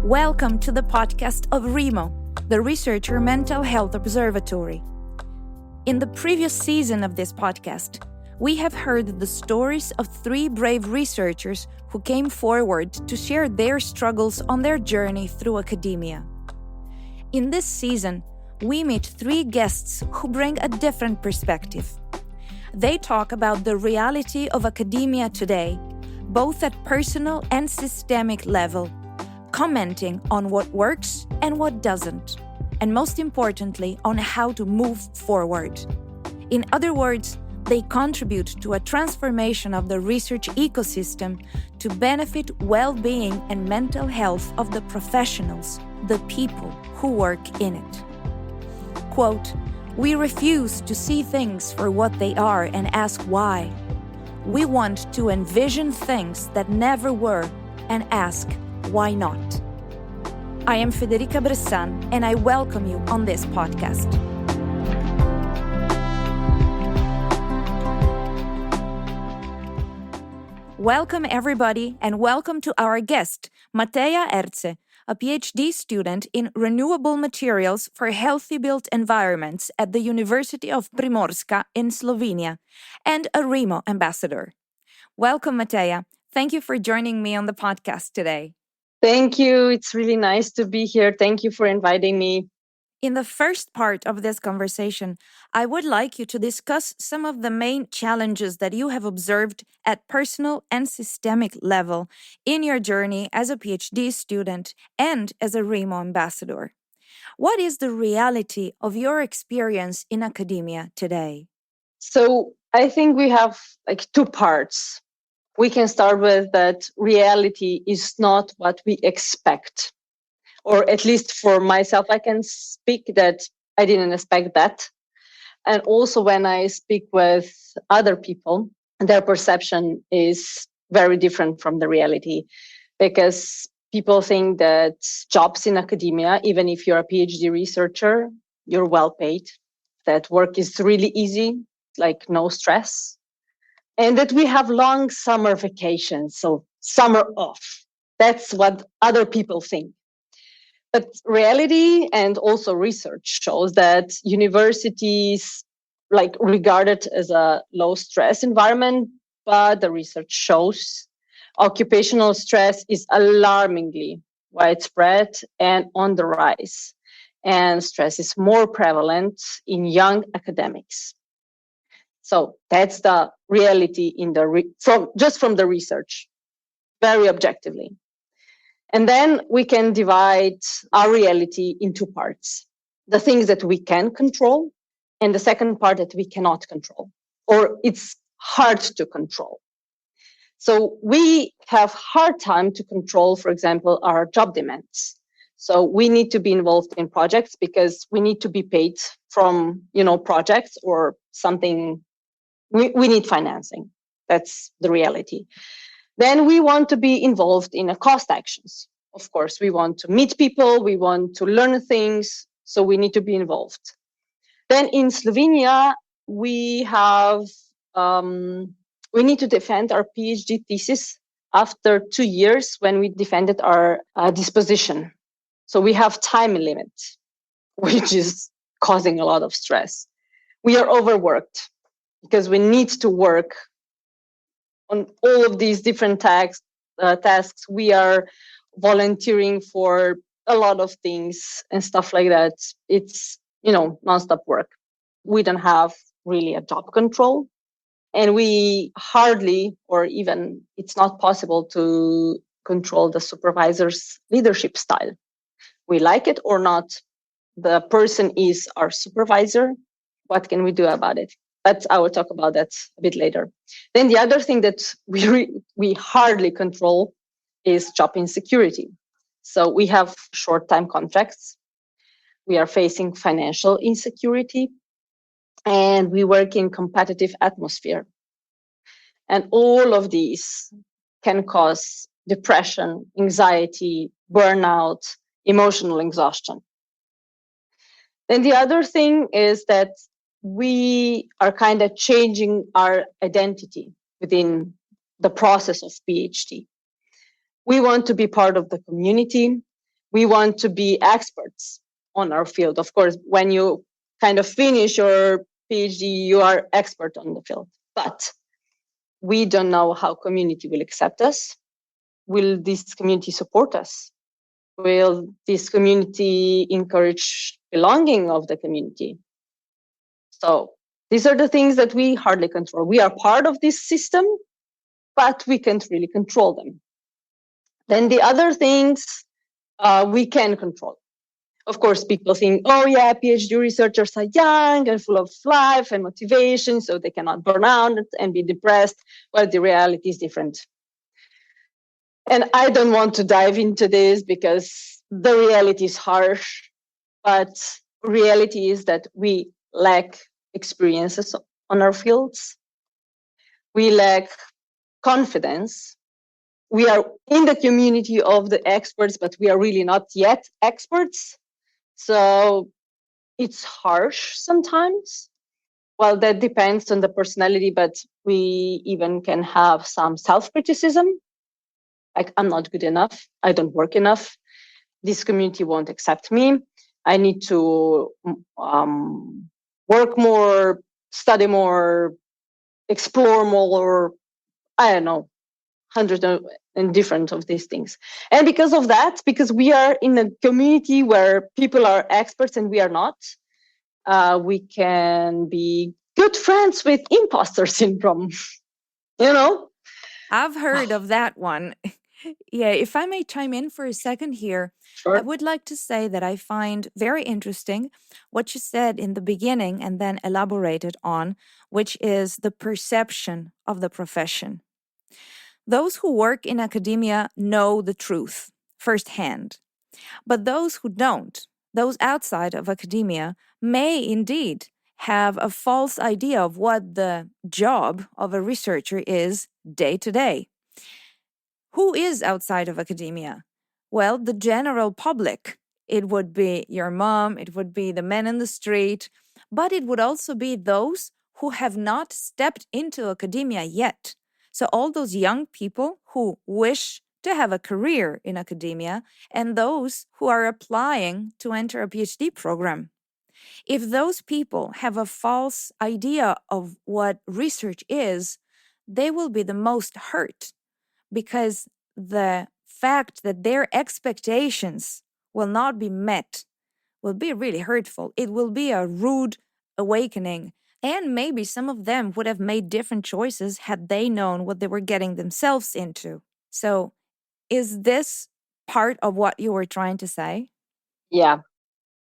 Welcome to the podcast of ReMO, the Researcher Mental Health Observatory. In the previous season of this podcast, we have heard the stories of 3 brave researchers who came forward to share their struggles on their journey through academia. In this season, we meet 3 guests who bring a different perspective. They talk about the reality of academia today, both at personal and systemic level, commenting on what works and what doesn't, and most importantly, on how to move forward. In other words, they contribute to a transformation of the research ecosystem to benefit well-being and mental health of the professionals, the people who work in it. Quote, "We refuse to see things for what they are and ask why. We want to envision things that never were and ask, why not?" I am Federica Bressan, and I welcome you on this podcast. Welcome, everybody, and welcome to our guest, Mateja Erce, a PhD student in renewable materials for healthy built environments at the University of Primorska in Slovenia, and a ReMO ambassador. Welcome, Mateja. Thank you for joining me on the podcast today. Thank you. It's really nice to be here. Thank you for inviting me. In the first part of this conversation, I would like you to discuss some of the main challenges that you have observed at personal and systemic level in your journey as a PhD student and as a ReMO ambassador. What is the reality of your experience in academia today? So I think we have 2 parts. We can start with that reality is not what we expect. Or at least for myself, I can speak that I didn't expect that. And also when I speak with other people, their perception is very different from the reality, because people think that jobs in academia, even if you're a PhD researcher, you're well paid, that work is really easy, like no stress, and that we have long summer vacations, so summer off. That's what other people think. But reality and also research shows that universities regarded as a low stress environment, but the research shows occupational stress is alarmingly widespread and on the rise. And stress is more prevalent in young academics. So that's the reality in from the research, very objectively. And then we can divide our reality in 2 parts: the things that we can control, and the second part that we cannot control, or it's hard to control. So we have hard time to control, for example, our job demands. So we need to be involved in projects because we need to be paid from, projects or something. We need financing. That's the reality. Then we want to be involved in cost actions. Of course, we want to meet people, we want to learn things, so we need to be involved. Then in Slovenia, we need to defend our PhD thesis after 2 years when we defended our disposition. So we have time limit, which is causing a lot of stress. We are overworked because we need to work on all of these different tasks. We are volunteering for a lot of things and stuff like that. It's, nonstop work. We don't have really a job control, and we hardly, or even it's not possible to control the supervisor's leadership style. We like it or not, the person is our supervisor. What can we do about it? But I will talk about that a bit later. Then the other thing that we hardly control is job insecurity. So we have short-time contracts. We are facing financial insecurity, and we work in competitive atmosphere. And all of these can cause depression, anxiety, burnout, emotional exhaustion. Then the other thing is that we are kind of changing our identity within the process of PhD. We want to be part of the community. We want to be experts on our field. Of course, when you kind of finish your PhD, you are expert on the field. But we don't know how community will accept us. Will this community support us? Will this community encourage belonging of the community? So these are the things that we hardly control. We are part of this system, but we can't really control them. Then the other things we can control. Of course, people think, oh yeah, PhD researchers are young and full of life and motivation, so they cannot burn out and be depressed. Well, the reality is different. And I don't want to dive into this because the reality is harsh, but reality is that we lack experiences on our fields. We lack confidence. We are in the community of the experts, but we are really not yet experts. So it's harsh sometimes. Well, that depends on the personality, but we even can have some self-criticism. Like, I'm not good enough. I don't work enough. This community won't accept me. I need to work more, study more, explore more, I don't know, hundreds and different of these things. And because of that, because we are in a community where people are experts and we are not, we can be good friends with imposter syndrome, you know? I've heard of that one. Yeah, if I may chime in for a second here, I Sure. would like to say that I find very interesting what you said in the beginning and then elaborated on, which is the perception of the profession. Those who work in academia know the truth firsthand, but those who don't, those outside of academia, may indeed have a false idea of what the job of a researcher is day to day. Who is outside of academia? Well, the general public. It would be your mom, it would be the men in the street, but it would also be those who have not stepped into academia yet. So, all those young people who wish to have a career in academia and those who are applying to enter a PhD program. If those people have a false idea of what research is, they will be the most hurt because the fact that their expectations will not be met will be really hurtful. It will be a rude awakening. And maybe some of them would have made different choices had they known what they were getting themselves into. So, is this part of what you were trying to say? Yeah.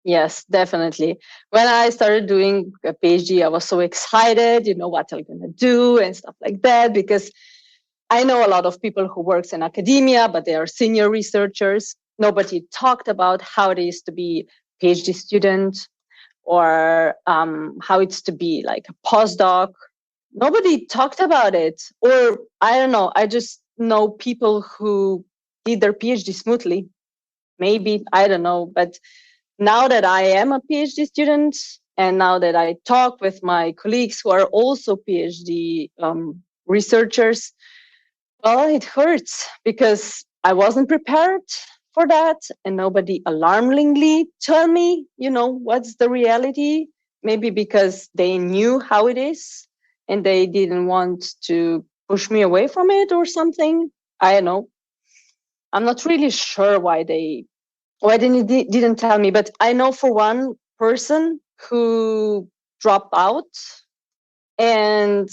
Yes, definitely. When I started doing a PhD, I was so excited, what I'm going to do and stuff like that, because I know a lot of people who works in academia, but they are senior researchers. Nobody talked about how it is to be a PhD student or how it's to be like a postdoc. Nobody talked about it. Or I don't know, I just know people who did their PhD smoothly. Maybe, I don't know, but now that I am a PhD student and now that I talk with my colleagues who are also PhD researchers, well, it hurts because I wasn't prepared for that and nobody alarmingly told me, what's the reality. Maybe because they knew how it is and they didn't want to push me away from it or something. I don't know. I'm not really sure why they didn't tell me, but I know for one person who dropped out and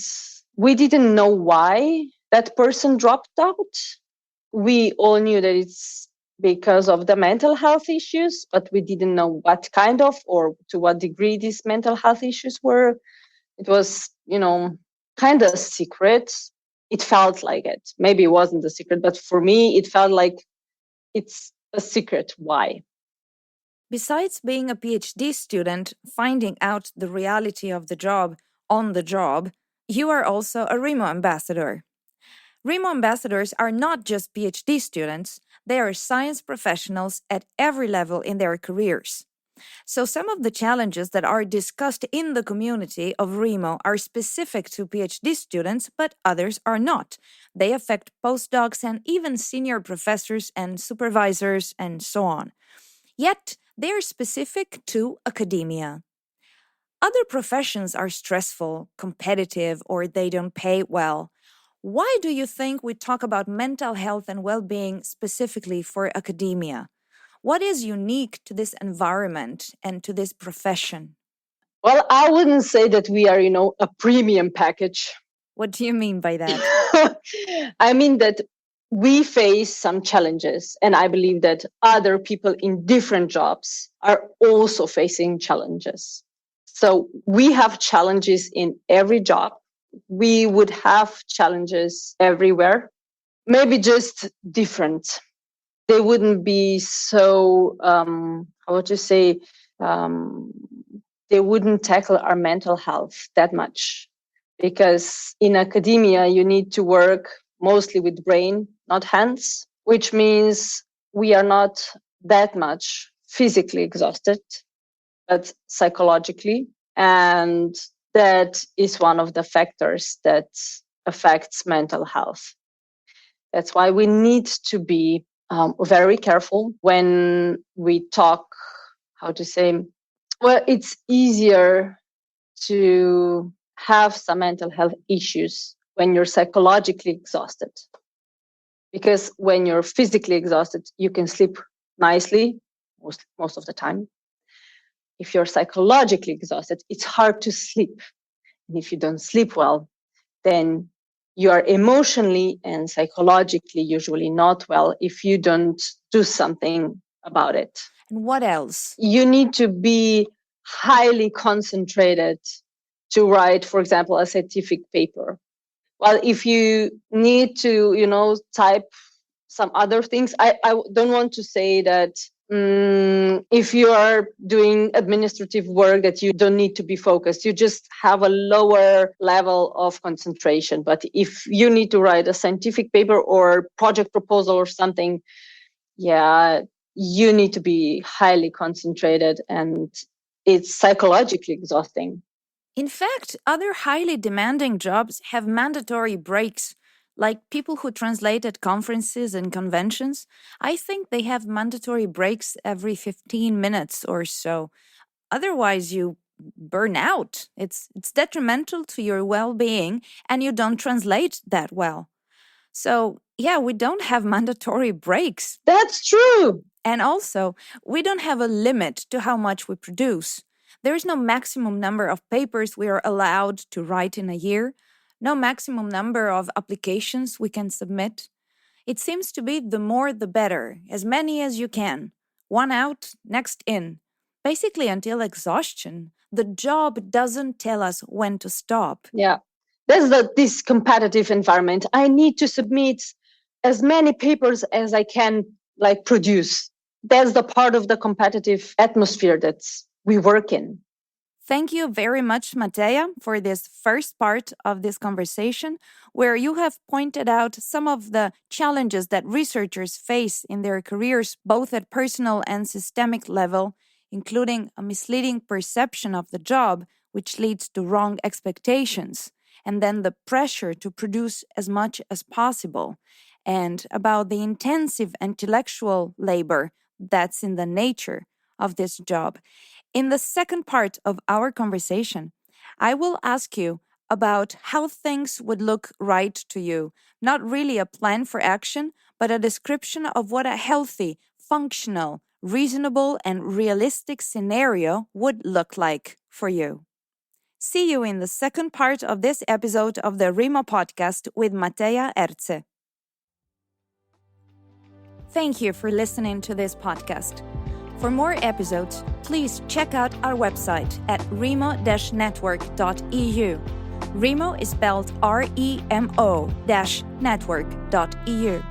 we didn't know why that person dropped out. We all knew that it's because of the mental health issues, but we didn't know what kind of or to what degree these mental health issues were. It was, kind of secret. It felt like it. Maybe it wasn't a secret, but for me, it felt like it's a secret. Why? Besides being a PhD student, finding out the reality of the job on the job, you are also a ReMO ambassador. ReMO ambassadors are not just PhD students, they are science professionals at every level in their careers. So, some of the challenges that are discussed in the community of ReMO are specific to PhD students, but others are not. They affect postdocs and even senior professors and supervisors and so on. Yet, they are specific to academia. Other professions are stressful, competitive, or they don't pay well. Why do you think we talk about mental health and well-being specifically for academia? What is unique to this environment and to this profession? Well, I wouldn't say that we are, a premium package. What do you mean by that? I mean that we face some challenges, and I believe that other people in different jobs are also facing challenges. So we have challenges in every job. We would have challenges everywhere, maybe just different. They wouldn't be so, how would you say, they wouldn't tackle our mental health that much. Because in academia, you need to work mostly with brain, not hands, which means we are not that much physically exhausted, but psychologically. And that is one of the factors that affects mental health. That's why we need to be very careful when we talk, it's easier to have some mental health issues when you're psychologically exhausted. Because when you're physically exhausted, you can sleep nicely most of the time. If you're psychologically exhausted, it's hard to sleep. And if you don't sleep well, then you are emotionally and psychologically usually not well if you don't do something about it. And what else? You need to be highly concentrated to write, for example, a scientific paper. Well, if you need to, type some other things, I don't want to say that if you are doing administrative work that you don't need to be focused. You just have a lower level of concentration. But if you need to write a scientific paper or project proposal or something, you need to be highly concentrated, and it's psychologically exhausting. In fact, other highly demanding jobs have mandatory breaks, like people who translate at conferences and conventions. I think they have mandatory breaks every 15 minutes or so. Otherwise, you burn out. It's detrimental to your well-being, and you don't translate that well. So, we don't have mandatory breaks. That's true. And also, we don't have a limit to how much we produce. There is no maximum number of papers we are allowed to write in a year, no maximum number of applications we can submit. It seems to be the more the better, as many as you can. One out, next in. Basically until exhaustion. The job doesn't tell us when to stop. Yeah, there's this competitive environment. I need to submit as many papers as I can produce. That's the part of the competitive atmosphere that we work in. Thank you very much, Mateja, for this first part of this conversation, where you have pointed out some of the challenges that researchers face in their careers, both at personal and systemic level, including a misleading perception of the job, which leads to wrong expectations, and then the pressure to produce as much as possible, and about the intensive intellectual labor that's in the nature of this job. In the second part of our conversation, I will ask you about how things would look right to you. Not really a plan for action, but a description of what a healthy, functional, reasonable, and realistic scenario would look like for you. See you in the second part of this episode of the ReMO podcast with Mateja Erce. Thank you for listening to this podcast. For more episodes, please check out our website at remo-network.eu. ReMO is spelled REMO-network.eu.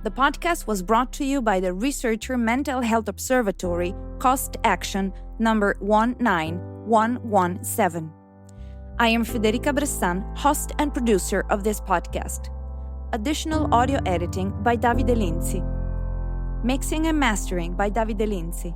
The podcast was brought to you by the Researcher Mental Health Observatory, Cost Action number 19117. I am Federica Bressan, host and producer of this podcast. Additional audio editing by Davide Linzi. Mixing and mastering by Davide Linzi.